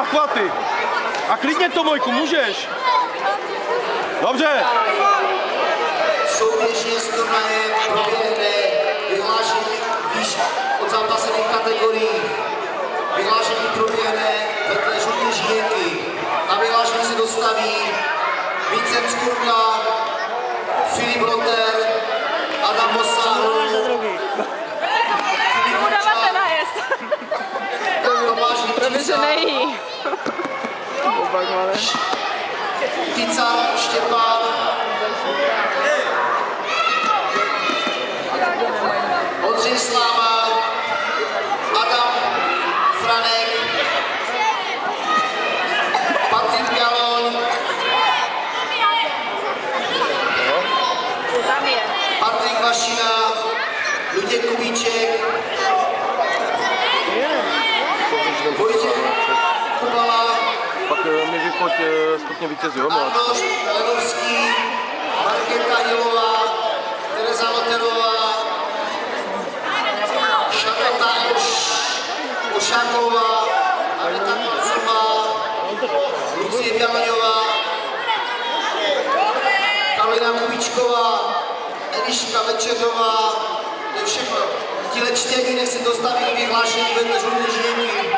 a chvaty. A klidně to, Mojku, můžeš. Dobře. Souběžně s turnajem proběhne vyhlášení výš od zápasených kategorií. Vyhlášení proběhne vedle žluté žíjenky. Na vyhlášení se dostaví Vincent Skurka, Filip Roter, Adam Mosáhl, Tomáš Vytíza, Ticar Štěpán, Ondřej Sláma, Adam Franek, Patrik Galoň, Patrik Vašina, Luděk Kubíček, Vojtěch Kubala, Pak mi vyfoť stupně vítězí, jo? Arnoš Lenovský, Markéta Hilová, Tereza Loterová, Šarlota Ošáková, Aneta Konzumová, Lucie Běloňová, Karolina Kubíčková, Eliška Večeřová, to je všechno. Tihle čtění, nech se dostaví vyhlášení vedle žluté žíjenky.